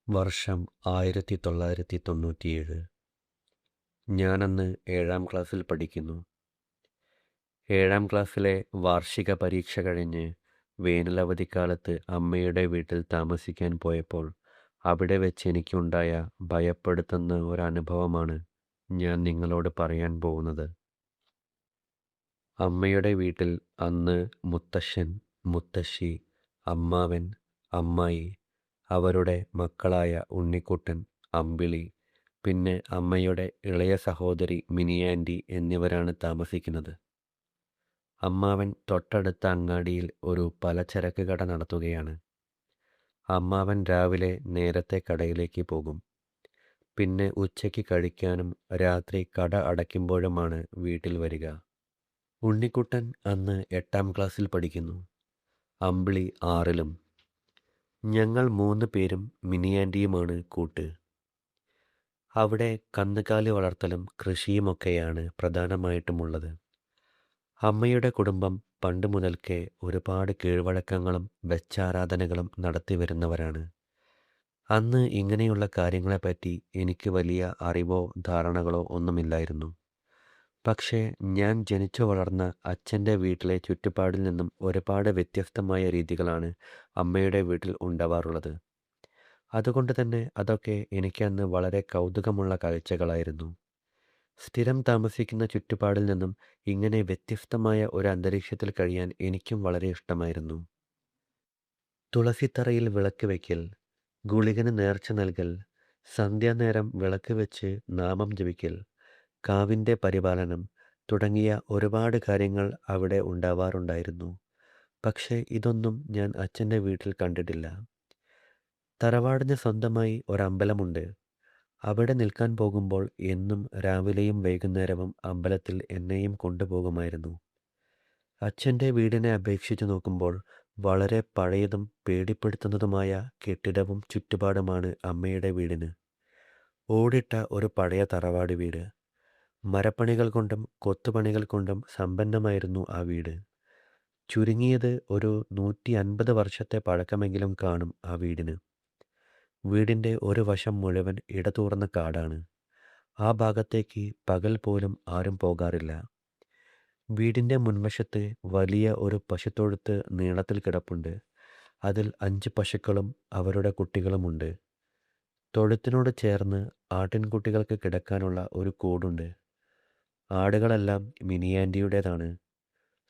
വർഷം 1997. ഞാനന്ന് 7ാം ക്ലാസ്സിൽ പഠിക്കുന്നു. 7ാം ക്ലാസ്സിലെ വാർഷിക പരീക്ഷ കഴിഞ്ഞ് വേനലവധിക്കാലത്ത് അമ്മയുടെ വീട്ടിൽ താമസിക്കാൻ പോയപ്പോൾ അവിടെ വെച്ച് എനിക്കുണ്ടായ ഭയപ്പെടുത്തുന്ന ഒരനുഭവമാണ് ഞാൻ നിങ്ങളോട് പറയാൻ പോകുന്നത്. അമ്മയുടെ വീട്ടിൽ അന്ന് മുത്തശ്ശൻ, മുത്തശ്ശി, അമ്മാവൻ, അമ്മായി, അവരുടെ മക്കളായ ഉണ്ണിക്കുട്ടൻ, അമ്പിളി, പിന്നെ അമ്മയുടെ ഇളയ സഹോദരി മിനി ആൻറ്റി എന്നിവരാണ് താമസിക്കുന്നത്. അമ്മാവൻ തൊട്ടടുത്ത അങ്ങാടിയിൽ ഒരു പലചരക്ക് കട നടത്തുകയാണ്. അമ്മാവൻ രാവിലെ നേരത്തെ കടയിലേക്ക് പോകും. പിന്നെ ഉച്ചയ്ക്ക് കഴിക്കാനും രാത്രി കട അടയ്ക്കുമ്പോഴുമാണ് വീട്ടിൽ വരിക. ഉണ്ണിക്കുട്ടൻ അന്ന് 8ാം ക്ലാസ്സിൽ പഠിക്കുന്നു. അമ്പിളി 6ലും. ഞങ്ങൾ 3 പേരും മിനി ആൻറ്റിയുമാണ് കൂട്ട്. അവിടെ കന്നുകാലി വളർത്തലും കൃഷിയുമൊക്കെയാണ് പ്രധാനമായിട്ടുമുള്ളത്. അമ്മയുടെ കുടുംബം പണ്ട് മുതൽക്കേ ഒരുപാട് കീഴ്വഴക്കങ്ങളും വെച്ചാരാധനകളും നടത്തി വരുന്നവരാണ്. അന്ന് ഇങ്ങനെയുള്ള കാര്യങ്ങളെപ്പറ്റി എനിക്ക് വലിയ അറിവോ ധാരണകളോ ഒന്നുമില്ലായിരുന്നു. പക്ഷേ ഞാൻ ജനിച്ചു വളർന്ന അച്ഛൻ്റെ വീട്ടിലെ ചുറ്റുപാടിൽ നിന്നും ഒരുപാട് വ്യത്യസ്തമായ രീതികളാണ് അമ്മയുടെ വീട്ടിൽ ഉണ്ടാവാറുള്ളത്. അതുകൊണ്ട് തന്നെ അതൊക്കെ എനിക്കന്ന് വളരെ കൗതുകമുള്ള കാഴ്ചകളായിരുന്നു. സ്ഥിരം താമസിക്കുന്ന ചുറ്റുപാടിൽ നിന്നും ഇങ്ങനെ വ്യത്യസ്തമായ ഒരു അന്തരീക്ഷത്തിൽ കഴിയാൻ എനിക്കും വളരെ ഇഷ്ടമായിരുന്നു. തുളസിത്തറയിൽ വിളക്ക് വയ്ക്കൽ, ഗുളികന് നേർച്ച നൽകൽ, സന്ധ്യാനേരം വിളക്ക് വെച്ച് നാമം ജപിക്കൽ, കാവിൻ്റെ പരിപാലനം തുടങ്ങിയ ഒരുപാട് കാര്യങ്ങൾ അവിടെ ഉണ്ടാവാറുണ്ടായിരുന്നു. പക്ഷേ ഇതൊന്നും ഞാൻ അച്ഛൻ്റെ വീട്ടിൽ കണ്ടിട്ടില്ല. തറവാടിന് സ്വന്തമായി ഒരമ്പലമുണ്ട്. അവിടെ നിൽക്കാൻ പോകുമ്പോൾ എന്നും രാവിലെയും വൈകുന്നേരവും അമ്പലത്തിൽ എന്നെയും കൊണ്ടുപോകുമായിരുന്നു. അച്ഛൻ്റെ വീടിനെ അപേക്ഷിച്ച് നോക്കുമ്പോൾ വളരെ പഴയതും പേടിപ്പെടുത്തുന്നതുമായ കെട്ടിടവും ചുറ്റുപാടുമാണ് അമ്മയുടെ വീടിന്. ഓടിട്ട ഒരു പഴയ തറവാട് വീട്. മരപ്പണികൾ കൊണ്ടും കൊത്തുപണികൾ കൊണ്ടും സമ്പന്നമായിരുന്നു ആ വീട്. ചുരുങ്ങിയത് ഒരു 150 വർഷത്തെ പഴക്കമെങ്കിലും കാണും ആ വീടിന്. വീടിൻ്റെ ഒരു വശം മുഴുവൻ ഇടതൂർന്ന കാടാണ്. ആ ഭാഗത്തേക്ക് പകൽ പോലും ആരും പോകാറില്ല. വീടിൻ്റെ മുൻവശത്ത് വലിയ ഒരു പശുത്തൊഴുത്ത് നീളത്തിൽ കിടപ്പുണ്ട്. അതിൽ 5 പശുക്കളും അവരുടെ കുട്ടികളുമുണ്ട്. തൊഴുത്തിനോട് ചേർന്ന് ആട്ടിൻകുട്ടികൾക്ക് കിടക്കാനുള്ള ഒരു കൂടുണ്ട്. ആടുകളെല്ലാം മിനി ആൻറ്റിയുടേതാണ്.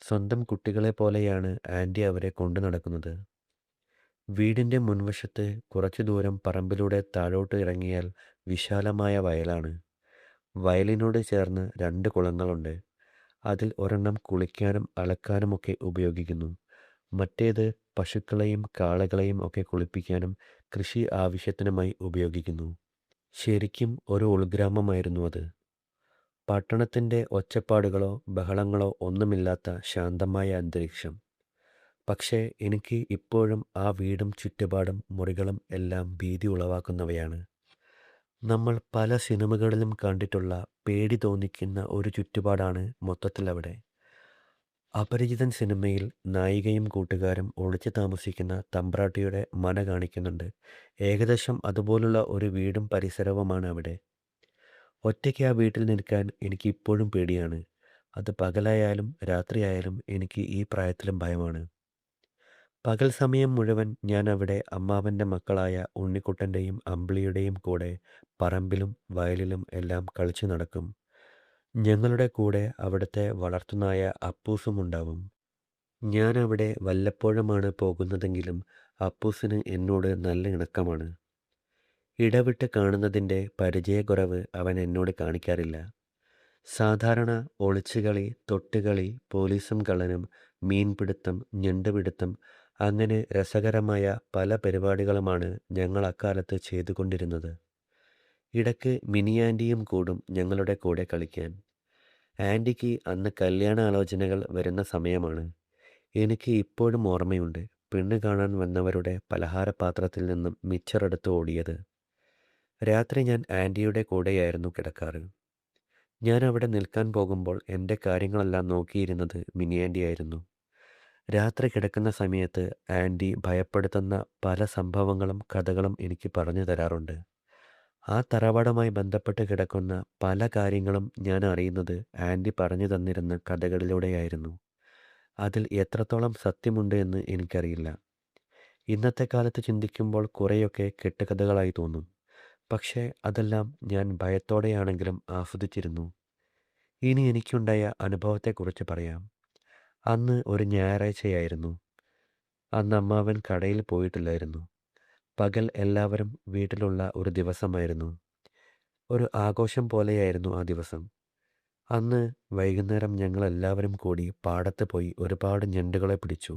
സ്വന്തം കുട്ടികളെ പോലെയാണ് ആൻറ്റി അവരെ കൊണ്ടു നടക്കുന്നത്. വീടിൻ്റെ മുൻവശത്ത് കുറച്ചു ദൂരം പറമ്പിലൂടെ താഴോട്ട് ഇറങ്ങിയാൽ വിശാലമായ വയലാണ്. വയലിനോട് ചേർന്ന് 2 കുളങ്ങളുണ്ട്. അതിൽ ഒരെണ്ണം കുളിക്കാനും അലക്കാനുമൊക്കെ ഉപയോഗിക്കുന്നു. മറ്റേത് പശുക്കളെയും കാളകളെയും ഒക്കെ കുളിപ്പിക്കാനും കൃഷി ആവശ്യത്തിനുമായി ഉപയോഗിക്കുന്നു. ശരിക്കും ഒരു ഉൾഗ്രാമമായിരുന്നു അത്. പട്ടണത്തിൻ്റെ ഒച്ചപ്പാടുകളോ ബഹളങ്ങളോ ഒന്നുമില്ലാത്ത ശാന്തമായ അന്തരീക്ഷം. പക്ഷേ എനിക്ക് ഇപ്പോഴും ആ വീടും ചുറ്റുപാടും മുറികളും എല്ലാം ഭീതി ഉളവാക്കുന്നവയാണ്. നമ്മൾ പല സിനിമകളിലും കണ്ടിട്ടുള്ള പേടി തോന്നിക്കുന്ന ഒരു ചുറ്റുപാടാണ് മൊത്തത്തിലവിടെ. അപരിചിതൻ സിനിമയിൽ നായികയും കൂട്ടുകാരും ഒളിച്ചു താമസിക്കുന്ന തമ്പ്രാട്ടിയുടെ മന കാണിക്കുന്നുണ്ട്. ഏകദേശം അതുപോലുള്ള ഒരു വീടും പരിസരവുമാണ് അവിടെ. ഒറ്റയ്ക്ക് ആ വീട്ടിൽ നിൽക്കാൻ എനിക്ക് ഇപ്പോഴും പേടിയാണ്. അത് പകലായാലും രാത്രിയായാലും എനിക്ക് ഈ പ്രായത്തിലും ഭയമാണ്. പകൽ സമയം മുഴുവൻ ഞാൻ അവിടെ അമ്മാവൻ്റെ മക്കളായ ഉണ്ണിക്കുട്ടൻ്റെയും അമ്പിളിയുടെയും കൂടെ പറമ്പിലും വയലിലും എല്ലാം കളിച്ചു നടക്കും. ഞങ്ങളുടെ കൂടെ അവിടുത്തെ വളർത്തുനായ അപ്പൂസും ഉണ്ടാവും. ഞാൻ അവിടെ വല്ലപ്പോഴുമാണ് പോകുന്നതെങ്കിലും അപ്പൂസിന് എന്നോട് നല്ല ഇണക്കമാണ്. ഇടവിട്ട് കാണുന്നതിൻ്റെ പരിചയക്കുറവ് അവൻ എന്നോട് കാണിക്കാറില്ല. സാധാരണ ഒളിച്ചുകളി, തൊട്ടുകളി, പോലീസും കള്ളനും, മീൻപിടുത്തം, ഞണ്ടുപിടുത്തം അങ്ങനെ രസകരമായ പല പരിപാടികളുമാണ് ഞങ്ങൾ അക്കാലത്ത് ചെയ്തുകൊണ്ടിരുന്നത്. ഇടയ്ക്ക് മിനി ആൻറ്റിയും കൂടും ഞങ്ങളുടെ കൂടെ കളിക്കാൻ. ആൻറ്റിക്ക് അന്ന് കല്യാണാലോചനകൾ വരുന്ന സമയമാണ്. എനിക്ക് ഇപ്പോഴും ഓർമ്മയുണ്ട് പെണ്ണ് കാണാൻ വന്നവരുടെ പലഹാരപാത്രത്തിൽ നിന്നും മിച്ചറെടുത്ത് ഓടിയത്. രാത്രി ഞാൻ ആൻറ്റിയുടെ കൂടെയായിരുന്നു കിടക്കാറ്. ഞാൻ അവിടെ നിൽക്കാൻ പോകുമ്പോൾ എൻ്റെ കാര്യങ്ങളെല്ലാം നോക്കിയിരുന്നത് മിനി ആൻറ്റിയായിരുന്നു. രാത്രി കിടക്കുന്ന സമയത്ത് ആൻറ്റി ഭയപ്പെടുത്തുന്ന പല സംഭവങ്ങളും കഥകളും എനിക്ക് പറഞ്ഞു തരാറുണ്ട്. ആ തറവാടുമായി ബന്ധപ്പെട്ട് കിടക്കുന്ന പല കാര്യങ്ങളും ഞാൻ അറിയുന്നത് ആൻറ്റി പറഞ്ഞു തന്നിരുന്ന കഥകളിലൂടെയായിരുന്നു. അതിൽ എത്രത്തോളം സത്യമുണ്ട് എന്ന് എനിക്കറിയില്ല. ഇന്നത്തെ കാലത്ത് ചിന്തിക്കുമ്പോൾ കുറേയൊക്കെ കെട്ടുകഥകളായി തോന്നും. പക്ഷേ അതെല്ലാം ഞാൻ ഭയത്തോടെയാണെങ്കിലും ആസ്വദിച്ചിരുന്നു. ഇനി എനിക്കുണ്ടായ അനുഭവത്തെക്കുറിച്ച് പറയാം. അന്ന് ഒരു ഞായറാഴ്ചയായിരുന്നു. അന്ന് അമ്മാവൻ കടയിൽ പോയിട്ടില്ലായിരുന്നു. പകൽ എല്ലാവരും വീട്ടിലുള്ള ഒരു ദിവസമായിരുന്നു. ഒരു ആഘോഷം പോലെയായിരുന്നു ആ ദിവസം. അന്ന് വൈകുന്നേരം ഞങ്ങളെല്ലാവരും കൂടി പാടത്ത് പോയി ഒരുപാട് ഞണ്ടുകളെ പിടിച്ചു.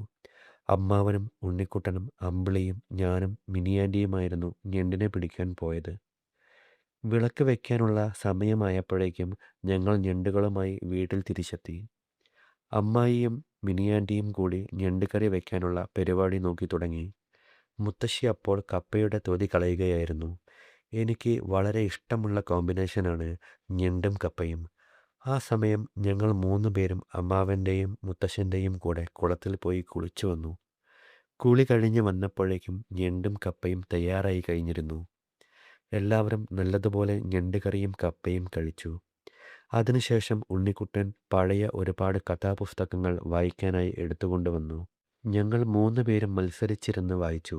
അമ്മാവനും ഉണ്ണിക്കുട്ടനും അമ്പിളിയും ഞാനും മിനിയാൻറ്റിയുമായിരുന്നു ഞണ്ടിനെ പിടിക്കാൻ പോയത്. വിളക്ക് വെക്കാനുള്ള സമയമായപ്പോഴേക്കും ഞങ്ങൾ ഞണ്ടുകളുമായി വീട്ടിൽ തിരിച്ചെത്തി. അമ്മായിയും മിനിയാൻറ്റിയും കൂടി ഞണ്ടുകറി വെക്കാനുള്ള പരിപാടി നോക്കി തുടങ്ങി. മുത്തശ്ശി അപ്പോൾ കപ്പയുടെ തൊലി കളയുകയായിരുന്നു. എനിക്ക് വളരെ ഇഷ്ടമുള്ള കോമ്പിനേഷനാണ് ഞണ്ടും കപ്പയും. ആ സമയം ഞങ്ങൾ 3 പേരും അമ്മാവൻ്റെയും മുത്തശ്ശൻ്റെയും കൂടെ കുളത്തിൽ പോയി കുളിച്ചു വന്നു. കുളി കഴിഞ്ഞ് വന്നപ്പോഴേക്കും ഞണ്ടും കപ്പയും തയ്യാറായി കഴിഞ്ഞിരുന്നു. എല്ലാവരും നല്ലതുപോലെ ഞണ്ടുകറിയും കപ്പയും കഴിച്ചു. അതിനുശേഷം ഉണ്ണിക്കുട്ടൻ പഴയ ഒരുപാട് കഥാപുസ്തകങ്ങൾ വായിക്കാനായി എടുത്തുകൊണ്ടുവന്നു. ഞങ്ങൾ 3 പേരും മത്സരിച്ചിരുന്ന് വായിച്ചു.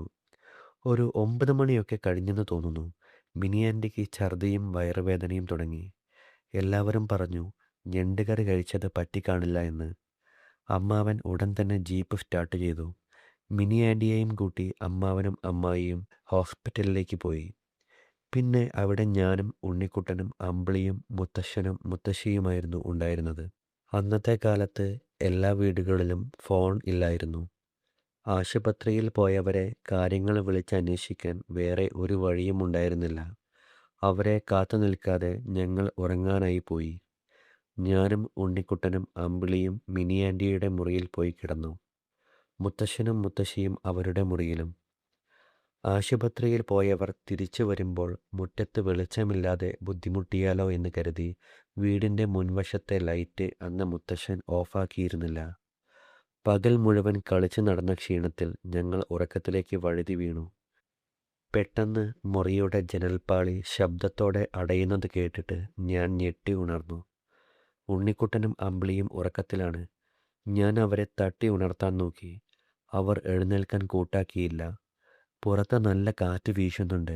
ഒരു 9 മണിയൊക്കെ കഴിഞ്ഞെന്ന് തോന്നുന്നു. മിനിയാൻറ്റിക്ക് ഛർദിയും വയറുവേദനയും തുടങ്ങി. എല്ലാവരും പറഞ്ഞു ഞണ്ടുകറി കഴിച്ചത് പറ്റിക്കാണില്ല എന്ന്. അമ്മാവൻ ഉടൻ തന്നെ ജീപ്പ് സ്റ്റാർട്ട് ചെയ്തു. മിനിയാൻറ്റിയെയും കൂട്ടി അമ്മാവനും അമ്മായിയും ഹോസ്പിറ്റലിലേക്ക് പോയി. പിന്നെ അവിടെ ഞാനും ഉണ്ണിക്കുട്ടനും അമ്പിളിയും മുത്തശ്ശനും മുത്തശ്ശിയുമായിരുന്നു ഉണ്ടായിരുന്നത്. അന്നത്തെ കാലത്ത് എല്ലാ വീടുകളിലും ഫോൺ ഇല്ലായിരുന്നു. ആശുപത്രിയിൽ പോയവരെ കാര്യങ്ങൾ വിളിച്ചന്വേഷിക്കാൻ വേറെ ഒരു വഴിയും ഉണ്ടായിരുന്നില്ല. അവരെ കാത്തു നിൽക്കാതെ ഞങ്ങൾ ഉറങ്ങാനായി പോയി. ഞാനും ഉണ്ണിക്കുട്ടനും അമ്പിളിയും മിനിയാൻറ്റിയുടെ മുറിയിൽ പോയി കിടന്നു. മുത്തശ്ശനും മുത്തശ്ശിയും അവരുടെ മുറിയിലും. ആശുപത്രിയിൽ പോയവർ തിരിച്ചു വരുമ്പോൾ മുറ്റത്ത് വെളിച്ചമില്ലാതെ ബുദ്ധിമുട്ടിയാലോ എന്ന് കരുതി വീടിൻ്റെ മുൻവശത്തെ ലൈറ്റ് അന്ന് മുത്തശ്ശൻ ഓഫാക്കിയിരുന്നില്ല. പകൽ മുഴുവൻ കളിച്ചു നടന്ന ക്ഷീണത്തിൽ ഞങ്ങൾ ഉറക്കത്തിലേക്ക് വഴുതി വീണു. പെട്ടെന്ന് മുറിയുടെ ജനൽപ്പാളി ശബ്ദത്തോടെ അടയുന്നത് കേട്ടിട്ട് ഞാൻ ഞെട്ടി ഉണർന്നു. ഉണ്ണിക്കുട്ടനും അമ്പിളിയും ഉറക്കത്തിലാണ്. ഞാൻ അവരെ തട്ടി ഉണർത്താൻ നോക്കി. അവർ എഴുന്നേൽക്കാൻ കൂട്ടാക്കിയില്ല. പുറത്ത് നല്ല കാറ്റ് വീശുന്നുണ്ട്.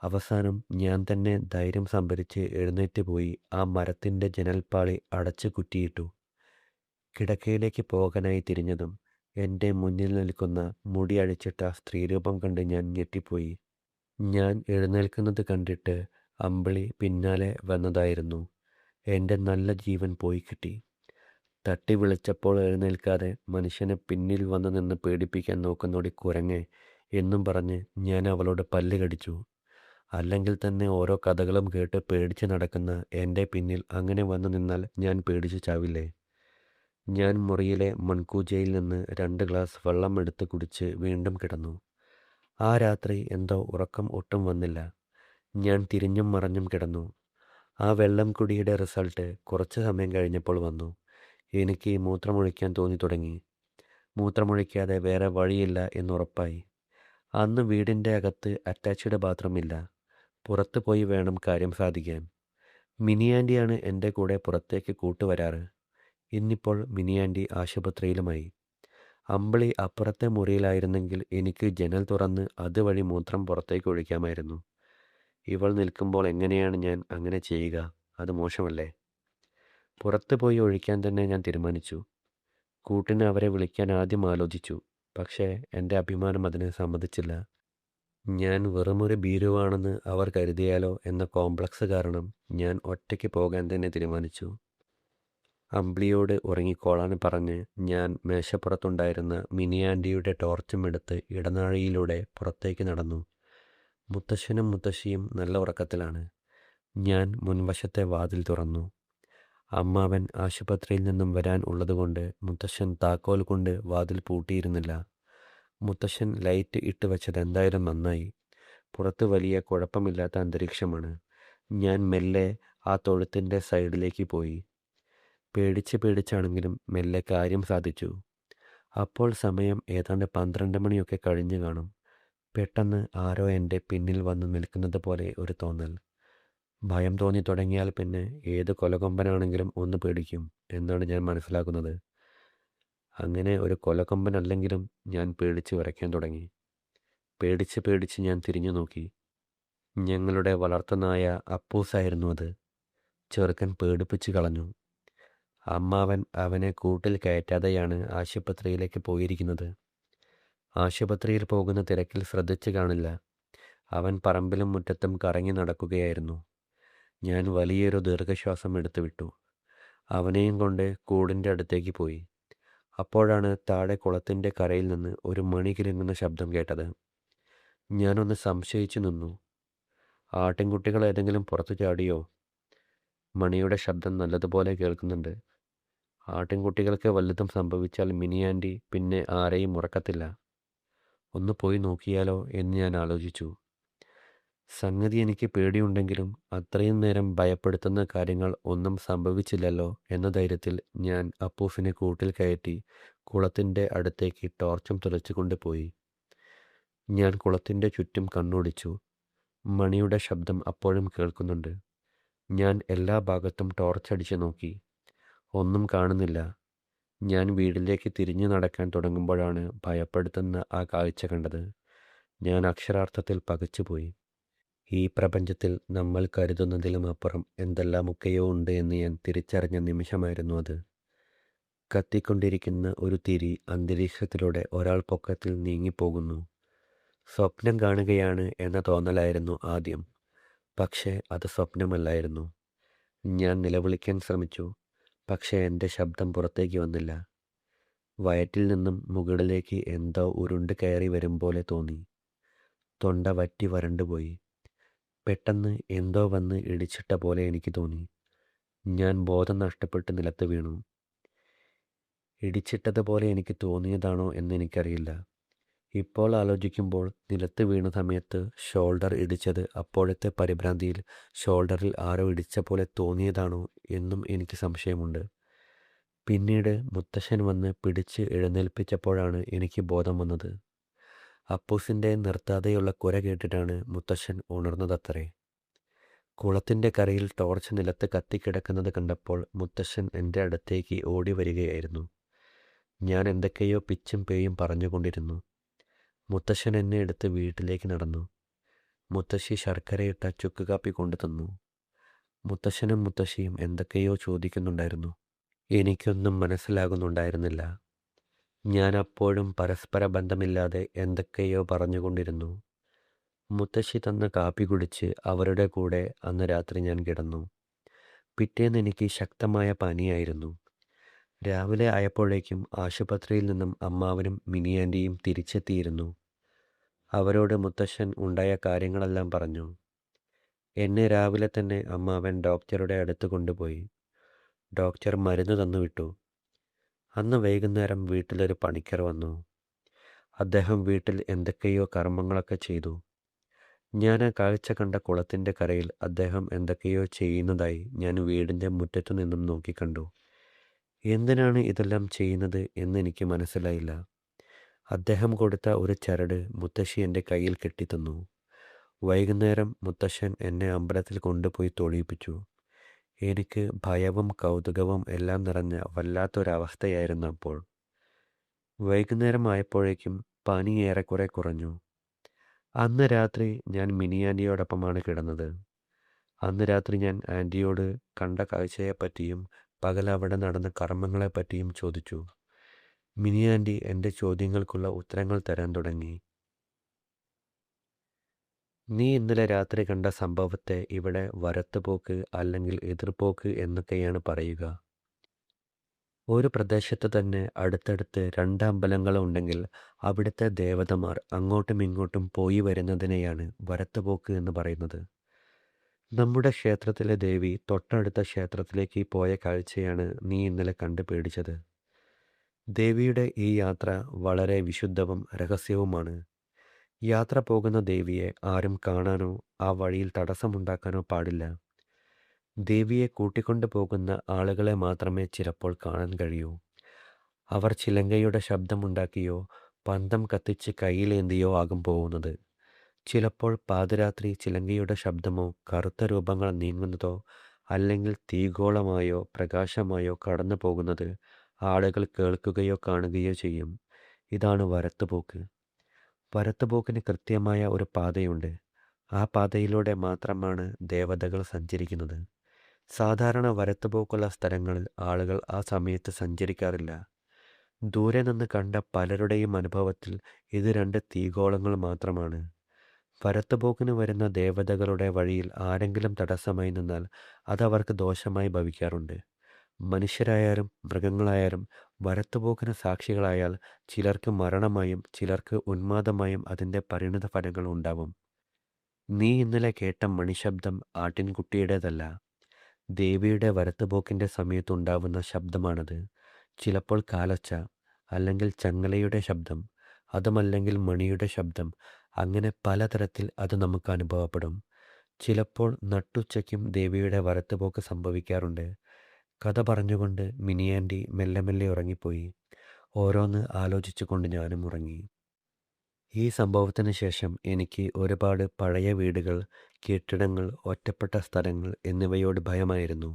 അവസാനം ഞാൻ തന്നെ ധൈര്യം സംഭരിച്ച് എഴുന്നേറ്റ് പോയി ആ മരത്തിൻ്റെ ജനൽപ്പാളി അടച്ചു കുറ്റിയിട്ടു. കിടക്കയിലേക്ക് പോകാനായി തിരിഞ്ഞതും എൻ്റെ മുന്നിൽ നിൽക്കുന്ന മുടി അഴിച്ചിട്ട സ്ത്രീരൂപം കണ്ട് ഞാൻ ഞെട്ടിപ്പോയി. ഞാൻ എഴുന്നേൽക്കുന്നത് കണ്ടിട്ട് അമ്പിളി പിന്നാലെ വന്നതായിരുന്നു. എൻ്റെ നല്ല ജീവൻ പോയി കിട്ടി. തട്ടി വിളിച്ചപ്പോൾ എഴുന്നേൽക്കാതെ മനുഷ്യനെ പിന്നിൽ വന്ന് നിന്ന് പേടിപ്പിക്കാൻ നോക്കുന്നോടി കുരങ്ങേ എന്നും പറഞ്ഞ് ഞാൻ അവളോട് പല്ല് കടിച്ചു. അല്ലെങ്കിൽ തന്നെ ഓരോ കഥകളും കേട്ട് പേടിച്ച് നടക്കുന്ന എൻ്റെ പിന്നിൽ അങ്ങനെ വന്നു നിന്നാൽ ഞാൻ പേടിച്ച് ചാവില്ലേ? ഞാൻ മുറിയിലെ മൺകൂജയിൽ നിന്ന് 2 ഗ്ലാസ് വെള്ളം എടുത്ത് കുടിച്ച് വീണ്ടും കിടന്നു. ആ രാത്രി എന്തോ ഉറക്കം ഒട്ടും വന്നില്ല. ഞാൻ തിരിഞ്ഞും മറിഞ്ഞും കിടന്നു. ആ വെള്ളം കുടിയുടെ റിസൾട്ട് കുറച്ച് സമയം കഴിഞ്ഞപ്പോൾ വന്നു. എനിക്ക് മൂത്രമൊഴിക്കാൻ തോന്നി തുടങ്ങി. മൂത്രമൊഴിക്കാതെ വേറെ വഴിയില്ല എന്നുറപ്പായി. അന്ന് വീടിൻ്റെ അകത്ത് അറ്റാച്ച്ഡ് ബാത്റൂം ഇല്ല. പുറത്ത് പോയി വേണം കാര്യം സാധിക്കാൻ. മിനിയാൻറ്റിയാണ് എൻ്റെ കൂടെ പുറത്തേക്ക് കൂട്ടുവരാറ്. ഇന്നിപ്പോൾ മിനിയാൻറ്റി ആശുപത്രിയിലുമായി. അമ്പിളി അപ്പുറത്തെ മുറിയിലായിരുന്നെങ്കിൽ എനിക്ക് ജനൽ തുറന്ന് അതുവഴി മൂത്രം പുറത്തേക്ക് ഒഴിക്കാമായിരുന്നു. ഇവൾ നിൽക്കുമ്പോൾ എങ്ങനെയാണ് ഞാൻ അങ്ങനെ ചെയ്യുക? അത് മോശമല്ലേ? പുറത്ത് പോയി ഒഴിക്കാൻ തന്നെ ഞാൻ തീരുമാനിച്ചു. കൂട്ടിന് അവരെ വിളിക്കാൻ ആദ്യം ആലോചിച്ചു. പക്ഷേ എൻ്റെ അഭിമാനം അതിന് സമ്മതിച്ചില്ല. ഞാൻ വെറുമൊരു ഭീരുവാണെന്ന് അവർ കരുതിയാലോ എന്ന കോംപ്ലക്സ് കാരണം ഞാൻ ഒറ്റയ്ക്ക് പോകാൻ തന്നെ തീരുമാനിച്ചു. അമ്പിളിയോട് ഉറങ്ങിക്കോളാൻ പറഞ്ഞ് ഞാൻ മേശപ്പുറത്തുണ്ടായിരുന്ന മിനിയാൻറ്റിയുടെ ടോർച്ചും എടുത്ത് ഇടനാഴിയിലൂടെ പുറത്തേക്ക് നടന്നു. മുത്തശ്ശനും മുത്തശ്ശിയും നല്ല ഉറക്കത്തിലാണ്. ഞാൻ മുൻവശത്തെ വാതിൽ തുറന്നു. അമ്മാവൻ ആശുപത്രിയിൽ നിന്നും വരാൻ ഉള്ളതുകൊണ്ട് മുത്തശ്ശൻ താക്കോൽ കൊണ്ട് വാതിൽ പൂട്ടിയിരുന്നില്ല. മുത്തശ്ശൻ ലൈറ്റ് ഇട്ട് വെച്ചത് എന്തായാലും നന്നായി. പുറത്ത് വലിയ കുഴപ്പമില്ലാത്ത അന്തരീക്ഷമാണ്. ഞാൻ മെല്ലെ ആ തൊഴുത്തിൻ്റെ സൈഡിലേക്ക് പോയി. പേടിച്ചാണെങ്കിലും മെല്ലെ കാര്യം സാധിച്ചു. അപ്പോൾ സമയം ഏതാണ്ട് 12 മണിയൊക്കെ കഴിഞ്ഞു കാണും. പെട്ടെന്ന് ആരോ എൻ്റെ പിന്നിൽ വന്ന് നിൽക്കുന്നത് പോലെ ഒരു തോന്നൽ. ഭയം തോന്നി തുടങ്ങിയാൽ പിന്നെ ഏത് കൊലകൊമ്പനാണെങ്കിലും ഒന്ന് പേടിക്കും എന്നാണ് ഞാൻ മനസ്സിലാക്കുന്നത്. അങ്ങനെ ഒരു കൊലകൊമ്പനല്ലെങ്കിലും ഞാൻ പേടിച്ച് വിറയ്ക്കാൻ തുടങ്ങി. പേടിച്ച് പേടിച്ച് ഞാൻ തിരിഞ്ഞു നോക്കി. ഞങ്ങളുടെ വളർത്തുനായ അപ്പൂസായിരുന്നു അത്. ചെറുക്കൻ പേടിപ്പിച്ച് കളഞ്ഞു. അമ്മാവൻ അവനെ കൂട്ടിൽ കയറ്റാതെയാണ് ആശുപത്രിയിലേക്ക് പോയിരിക്കുന്നത്. ആശുപത്രിയിൽ പോകുന്ന തിരക്കിൽ ശ്രദ്ധിച്ചു കാണില്ല. അവൻ പറമ്പിലും മുറ്റത്തും കറങ്ങി നടക്കുകയായിരുന്നു. ഞാൻ വലിയൊരു ദീർഘശ്വാസം എടുത്തു വിട്ടു. അവനെയും കൊണ്ട് കൂടിൻ്റെ അടുത്തേക്ക് പോയി. അപ്പോഴാണ് താഴെ കുളത്തിൻ്റെ കരയിൽ നിന്ന് ഒരു മണി കിലുങ്ങുന്ന ശബ്ദം കേട്ടത്. ഞാനൊന്ന് സംശയിച്ചു നിന്നു. ആട്ടിൻകുട്ടികൾ ഏതെങ്കിലും പുറത്തു ചാടിയോ? മണിയുടെ ശബ്ദം നല്ലതുപോലെ കേൾക്കുന്നുണ്ട്. ആട്ടിൻകുട്ടികൾക്ക് വല്ലതും സംഭവിച്ചാൽ മിനി ആൻറ്റി പിന്നെ ആരെയും ഉറക്കത്തില്ല. ഒന്ന് പോയി നോക്കിയാലോ എന്ന് ഞാൻ ആലോചിച്ചു. സംഗതി എനിക്ക് പേടിയുണ്ടെങ്കിലും അത്രയും നേരം ഭയപ്പെടുത്തുന്ന കാര്യങ്ങൾ ഒന്നും സംഭവിച്ചില്ലല്ലോ എന്ന ധൈര്യത്തിൽ ഞാൻ അപ്പൂസിനെ കൂട്ടിൽ കയറ്റി കുളത്തിൻ്റെ അടുത്തേക്ക് ടോർച്ചും തുളച്ചു കൊണ്ടുപോയി. ഞാൻ കുളത്തിൻ്റെ ചുറ്റും കണ്ണോടിച്ചു. മണിയുടെ ശബ്ദം അപ്പോഴും കേൾക്കുന്നുണ്ട്. ഞാൻ എല്ലാ ഭാഗത്തും ടോർച്ചടിച്ച് നോക്കി. ഒന്നും കാണുന്നില്ല. ഞാൻ വീട്ടിലേക്ക് തിരിഞ്ഞു നടക്കാൻ തുടങ്ങുമ്പോഴാണ് ഭയപ്പെടുത്തുന്ന ആ കാഴ്ച കണ്ടത്. ഞാൻ അക്ഷരാർത്ഥത്തിൽ പകച്ചുപോയി. ഈ പ്രപഞ്ചത്തിൽ നമ്മൾ കരുതുന്നതിലും അപ്പുറം എന്തെല്ലാമൊക്കെയോ ഉണ്ട് എന്ന് ഞാൻ തിരിച്ചറിഞ്ഞ നിമിഷമായിരുന്നു അത്. കത്തിക്കൊണ്ടിരിക്കുന്ന ഒരു തിരി അന്തരീക്ഷത്തിലൂടെ ഒരാൾ പൊക്കത്തിൽ നീങ്ങിപ്പോകുന്നു. സ്വപ്നം കാണുകയാണ് എന്ന തോന്നലായിരുന്നു ആദ്യം. പക്ഷേ അത് സ്വപ്നമല്ലായിരുന്നു. ഞാൻ നിലവിളിക്കാൻ ശ്രമിച്ചു. പക്ഷേ എൻ്റെ ശബ്ദം പുറത്തേക്ക് വന്നില്ല. വയറ്റിൽ നിന്നും മുകളിലേക്ക് എന്തോ ഉരുണ്ട് കയറി വരും പോലെ തോന്നി. തൊണ്ട വറ്റി വരണ്ടുപോയി. പെട്ടെന്ന് എന്തോ വന്ന് ഇടിച്ചിട്ട പോലെ എനിക്ക് തോന്നി. ഞാൻ ബോധം നഷ്ടപ്പെട്ട് നിലത്ത് വീണു. ഇടിച്ചിട്ടതുപോലെ എനിക്ക് തോന്നിയതാണോ എന്നെനിക്കറിയില്ല. ഇപ്പോൾ ആലോചിക്കുമ്പോൾ നിലത്ത് വീണ സമയത്ത് ഷോൾഡർ ഇടിച്ചത് അപ്പോഴത്തെ പരിഭ്രാന്തിയിൽ ഷോൾഡറിൽ ആരോ ഇടിച്ച പോലെ തോന്നിയതാണോ എന്നും എനിക്ക് സംശയമുണ്ട്. പിന്നീട് മുത്തശ്ശൻ വന്ന് പിടിച്ച് എഴുന്നേൽപ്പിച്ചപ്പോഴാണ് എനിക്ക് ബോധം വന്നത്. അപ്പൂസിൻ്റെ നിർത്താതെയുള്ള കുര കേട്ടിട്ടാണ് മുത്തശ്ശൻ ഉണർന്നതത്രേ. കുളത്തിൻ്റെ കരയിൽ ടോർച്ച് നിലത്ത് കത്തിക്കിടക്കുന്നത് കണ്ടപ്പോൾ മുത്തശ്ശൻ എൻ്റെ അടുത്തേക്ക് ഓടി വരികയായിരുന്നു. ഞാൻ എന്തൊക്കെയോ പിച്ചും പേയും പറഞ്ഞുകൊണ്ടിരുന്നു. മുത്തശ്ശൻ എന്നെ എടുത്ത് വീട്ടിലേക്ക് നടന്നു. മുത്തശ്ശി ശർക്കരയിട്ട ചുക്ക് കാപ്പി കൊണ്ടു തന്നു. മുത്തശ്ശനും മുത്തശ്ശിയും എന്തൊക്കെയോ ചോദിക്കുന്നുണ്ടായിരുന്നു. എനിക്കൊന്നും മനസ്സിലാകുന്നുണ്ടായിരുന്നില്ല. ഞാൻ അപ്പോഴും പരസ്പര ബന്ധമില്ലാതെ എന്തൊക്കെയോ പറഞ്ഞുകൊണ്ടിരുന്നു. മുത്തശ്ശി തന്ന കാപ്പി കുടിച്ച് അവരുടെ കൂടെ അന്ന് രാത്രി ഞാൻ കിടന്നു. പിറ്റേന്ന് എനിക്ക് ശക്തമായ പനിയായിരുന്നു. രാവിലെ ആയപ്പോഴേക്കും ആശുപത്രിയിൽ നിന്നും അമ്മാവനും മിനി ആൻറ്റിയും തിരിച്ചെത്തിയിരുന്നു. അവരോട് മുത്തശ്ശൻ ഉണ്ടായ കാര്യങ്ങളെല്ലാം പറഞ്ഞു. എന്നെ രാവിലെ തന്നെ അമ്മാവൻ ഡോക്ടറുടെ അടുത്ത് കൊണ്ടുപോയി. ഡോക്ടർ മരുന്ന് തന്നുവിട്ടു. അന്ന് വൈകുന്നേരം വീട്ടിലൊരു പണിക്കർ വന്നു. അദ്ദേഹം വീട്ടിൽ എന്തൊക്കെയോ കർമ്മങ്ങളൊക്കെ ചെയ്തു. ഞാൻ ആ കാഴ്ച കണ്ട കുളത്തിൻ്റെ കരയിൽ അദ്ദേഹം എന്തൊക്കെയോ ചെയ്യുന്നതായി ഞാൻ വീടിൻ്റെ മുറ്റത്തു നിന്നും നോക്കിക്കണ്ടു. എന്തിനാണ് ഇതെല്ലാം ചെയ്യുന്നത് എന്നെനിക്ക് മനസ്സിലായില്ല. അദ്ദേഹം കൊടുത്ത ഒരു ചരട് മുത്തശ്ശി എൻ്റെ കയ്യിൽ കെട്ടിത്തന്നു. വൈകുന്നേരം മുത്തശ്ശൻ എന്നെ അമ്പലത്തിൽ കൊണ്ടുപോയി തൊഴിയിപ്പിച്ചു. എനിക്ക് ഭയവും കൗതുകവും എല്ലാം നിറഞ്ഞ വല്ലാത്തൊരവസ്ഥയായിരുന്നു അപ്പോൾ. വൈകുന്നേരം ആയപ്പോഴേക്കും പനി ഏറെക്കുറെ കുറഞ്ഞു. അന്ന് രാത്രി ഞാൻ മിനി ആൻറ്റിയോടൊപ്പമാണ് കിടന്നത്. അന്ന് രാത്രി ഞാൻ ആൻറ്റിയോട് കണ്ട കാഴ്ചയെപ്പറ്റിയും പകൽ അവിടെ നടന്ന കർമ്മങ്ങളെപ്പറ്റിയും ചോദിച്ചു. മിനി ആൻറ്റി എൻ്റെ ചോദ്യങ്ങൾക്കുള്ള ഉത്തരങ്ങൾ തരാൻ തുടങ്ങി. നീ ഇന്നലെ രാത്രി കണ്ട സംഭവത്തെ ഇവിടെ വരത്തുപോക്ക് അല്ലെങ്കിൽ എതിർപോക്ക് എന്നൊക്കെയാണ് പറയുക. ഒരു പ്രദേശത്ത് തന്നെ അടുത്തടുത്ത് 2 അമ്പലങ്ങളുണ്ടെങ്കിൽ അവിടുത്തെ ദേവതമാർ അങ്ങോട്ടും ഇങ്ങോട്ടും പോയി വരുന്നതിനെയാണ് വരത്തുപോക്ക് എന്ന് പറയുന്നത്. നമ്മുടെ ക്ഷേത്രത്തിലെ ദേവി തൊട്ടടുത്ത ക്ഷേത്രത്തിലേക്ക് പോയ കാഴ്ചയാണ് നീ ഇന്നലെ കണ്ട് പേടിച്ചത്. ദേവിയുടെ ഈ യാത്ര വളരെ വിശുദ്ധവും രഹസ്യവുമാണ്. യാത്ര പോകുന്ന ദേവിയെ ആരും കാണാനോ ആ വഴിയിൽ തടസ്സമുണ്ടാക്കാനോ പാടില്ല. ദേവിയെ കൂട്ടിക്കൊണ്ടു പോകുന്ന ആളുകളെ മാത്രമേ ചിലപ്പോൾ കാണാൻ കഴിയൂ. അവർ ചിലങ്കയുടെ ശബ്ദമുണ്ടാക്കിയോ പന്തം കത്തിച്ച് കയ്യിലേന്തിയോ ആകും പോകുന്നത്. ചിലപ്പോൾ പാതിരാത്രി ചിലങ്കയുടെ ശബ്ദമോ കറുത്ത രൂപങ്ങൾ നീങ്ങുന്നതോ അല്ലെങ്കിൽ തീഗോളമായോ പ്രകാശമായോ കടന്നു പോകുന്നത് ആളുകൾ കേൾക്കുകയോ കാണുകയോ ചെയ്യും. ഇതാണ് വരത്തുപോക്ക്. വരത്തുപോക്കിന് കൃത്യമായ ഒരു പാതയുണ്ട്. ആ പാതയിലൂടെ മാത്രമാണ് ദേവതകൾ സഞ്ചരിക്കുന്നത്. സാധാരണ വരത്തുപോക്കുള്ള സ്ഥലങ്ങളിൽ ആളുകൾ ആ സമയത്ത് സഞ്ചരിക്കാറില്ല. ദൂരെ നിന്ന് കണ്ട പലരുടെയും അനുഭവത്തിൽ ഇത് രണ്ട് തീഗോളങ്ങൾ മാത്രമാണ്. വരത്തുപോക്കിന് വരുന്ന ദേവതകളുടെ വഴിയിൽ ആരെങ്കിലും തടസ്സമായി നിന്നാൽ അതവർക്ക് ദോഷമായി ഭവിക്കാറുണ്ട്. മനുഷ്യരായാലും മൃഗങ്ങളായാലും വരത്തുപോക്കിന് സാക്ഷികളായാൽ ചിലർക്ക് മരണമായും ചിലർക്ക് ഉന്മാദമായും അതിൻ്റെ പരിണിത ഫലങ്ങൾ ഉണ്ടാവും. നീ ഇന്നലെ കേട്ട മണിശബ്ദം ആട്ടിൻകുട്ടിയുടേതല്ല. ദേവിയുടെ വരത്തുപോക്കിൻ്റെ സമയത്തുണ്ടാവുന്ന ശബ്ദമാണത്. ചിലപ്പോൾ കാലൊച്ച, അല്ലെങ്കിൽ ചങ്ങലയുടെ ശബ്ദം, അതുമല്ലെങ്കിൽ മണിയുടെ ശബ്ദം, അങ്ങനെ പലതരത്തിൽ അത് നമുക്ക് അനുഭവപ്പെടും. ചിലപ്പോൾ നട്ടുച്ചയ്ക്കും ദേവിയുടെ വരത്തുപോക്ക് സംഭവിക്കാറുണ്ട്. കഥ പറഞ്ഞുകൊണ്ട് മിനിയാൻറ്റി മെല്ലെ മെല്ലെ ഉറങ്ങിപ്പോയി. ഓരോന്ന് ആലോചിച്ചുകൊണ്ട് ഞാനും ഉറങ്ങി. ഈ സംഭവത്തിന് ശേഷം എനിക്ക് ഒരുപാട് പഴയ വീടുകൾ, കെട്ടിടങ്ങൾ, ഒറ്റപ്പെട്ട സ്ഥലങ്ങൾ എന്നിവയോട് ഭയമായിരുന്നു.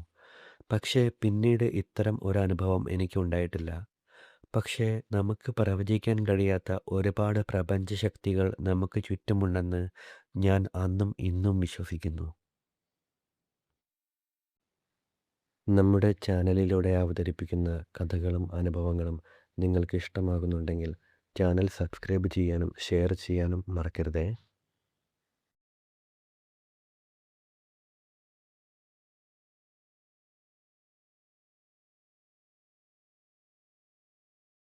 പക്ഷേ പിന്നീട് ഇത്തരം ഒരു അനുഭവം എനിക്കുണ്ടായിട്ടില്ല. പക്ഷേ നമുക്ക് പ്രവചിക്കാൻ കഴിയാത്ത ഒരുപാട് പ്രപഞ്ചശക്തികൾ നമുക്ക് ചുറ്റുമുണ്ടെന്ന് ഞാൻ അന്നും ഇന്നും വിശ്വസിക്കുന്നു. നമ്മുടെ ചാനലിലൂടെ അവതരിപ്പിക്കുന്ന കഥകളും അനുഭവങ്ങളും നിങ്ങൾക്ക് ഇഷ്ടമാകുന്നുണ്ടെങ്കിൽ ചാനൽ സബ്സ്ക്രൈബ് ചെയ്യാനും ഷെയർ ചെയ്യാനും മറക്കരുതേ.